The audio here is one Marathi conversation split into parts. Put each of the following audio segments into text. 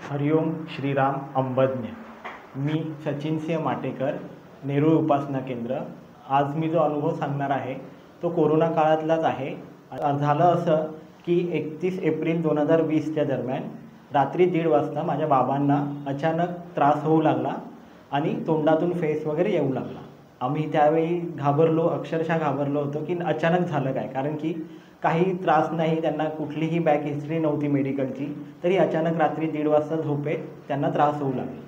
हरिओम श्रीराम अंबज्ञ। मी सचिन सिंह माटेकर, नेरूळ उपासना केंद्र। आज मी जो अनुभव सांगणार आहे तो कोरोना काळातलाच आहे। झालं असं की 31 एप्रिल 2020च्या दरम्यान रात्री 1:30 वाजता माझ्या बाबांना अचानक त्रास होऊ लागला आणि तोंडातून फेस वगैरे येऊ लागला। आम्ही त्यावेळी घाबरलो, अक्षरशः घाबरलो होतो की अचानक झालं काय, कारण की काही त्रास नाही, त्यांना कुठलीही बॅक हिस्ट्री नव्हती मेडिकलची, तरी अचानक रात्री 1:30 वाजता झोपेत त्यांना त्रास होऊ लागला।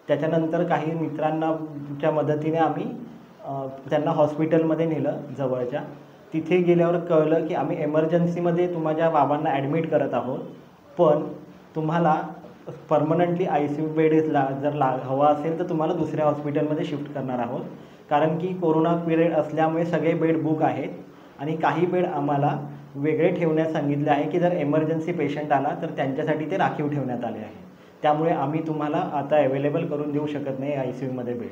त्याच्यानंतर काही मित्रांच्या मदतीने आम्ही त्यांना हॉस्पिटलमध्ये नेलं जवळच्या। तिथे गेल्यावर कळलं की आम्ही एमर्जन्सीमध्ये माझ्या बाबांना ॲडमिट करत आहोत, पण तुम्हाला परमनंटली ICU बेडला जर हवा असेल तर तुम्हाला दुसऱ्या हॉस्पिटलमध्ये शिफ्ट करणार आहोत, कारण की कोरोना पिरियड असल्यामुळे सगळे बेड बुक आहेत आणि काही बेड आम्हाला वेगळे ठेवण्यास सांगितले आहे की जर एमर्जन्सी पेशंट आला तर त्यांच्यासाठी ते राखीव ठेवण्यात आले आहे। त्यामुळे आम्ही तुम्हाला आता अवेलेबल करून देऊ शकत नाही ICUमध्ये बेड,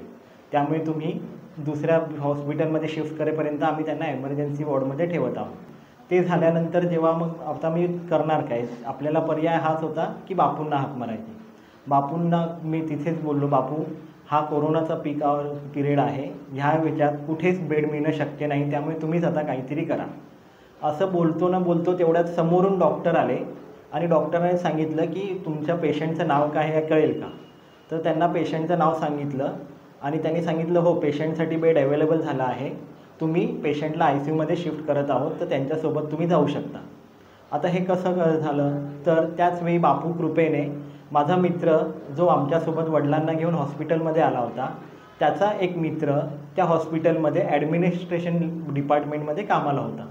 त्यामुळे तुम्ही दुसऱ्या हॉस्पिटलमध्ये शिफ्ट करेपर्यंत आम्ही त्यांना एमर्जन्सी वॉर्डमध्ये ठेवत आहोत। ते झाल्यानंतर जेव्हा मग आता मी करणार काय, आपल्याला पर्याय हाच होता की बापूंना हाक मारायची। बापूंना मी तिथेच बोललो, बापू हा कोरोनाचा पिरियड आहे, ह्या वेळात कुठेच बेड मिळणं शक्य नाही, त्यामुळे तुम्हीच आता काहीतरी करा। असं बोलतो ना बोलतो तेवढ्यात समोरून डॉक्टर आले आणि डॉक्टरांनी सांगितलं की तुमच्या पेशंटचं नाव काय आहे कळेल का। तर त्यांना पेशंटचं नाव सांगितलं आणि त्यांनी सांगितलं हो, पेशंटसाठी बेड अवेलेबल झाला आहे, तुम्ही पेशंटला ICUमध्ये शिफ्ट करत आहोत, तर त्यांच्यासोबत तुम्ही जाऊ शकता। आता हे कसं झालं, तर त्याचवेळी बापू कृपेने माझा मित्र जो आमच्यासोबत वडिलांना घेऊन हॉस्पिटलमध्ये आला होता, त्याचा एक मित्र त्या हॉस्पिटलमध्ये ॲडमिनिस्ट्रेशन डिपार्टमेंटमध्ये कामाला होता,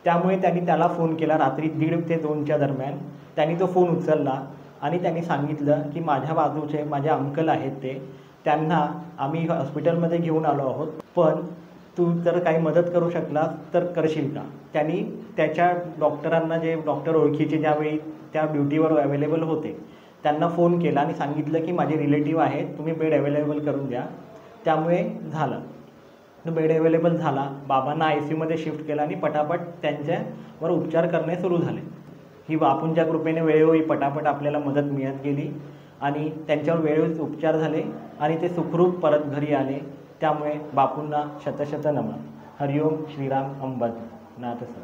त्यामुळे त्यांनी त्याला फोन केला रात्री 1:30 ते 2च्या दरम्यान। त्यांनी तो फोन उचलला आणि त्यांनी सांगितलं की माझ्या बाजूचे माझे अंकल आहेत त्यांना आम्ही हॉस्पिटलमध्ये घेऊन आलो आहोत, पण तू जर काही मदत करू शकलास तर करशील का। त्यांनी त्याच्या डॉक्टरांना, जे डॉक्टर ओळखीचे ज्यावेळी त्या ड्युटीवर अवेलेबल होते, त्यांना फोन केला आणि सांगितलं की माझे रिलेटिव्ह आहेत, तुम्ही बेड अवेलेबल करून द्या। त्यामुळे झालं, बेड अवेलेबल झाला, बाबांना ICUमध्ये शिफ्ट केला आणि पटापट त्यांच्यावर उपचार करणे सुरू झाले। ही बापूंच्या कृपेने वेळोवेळी पटापट आपल्याला मदत मिळत गेली आणि त्यांच्यावर वेळोवेळी उपचार झाले आणि ते सुखरूप परत घरी आले। त्यामुळे बापूंना शतशत नमन। हरिओम श्रीराम अंबज्ञ नाथ सर।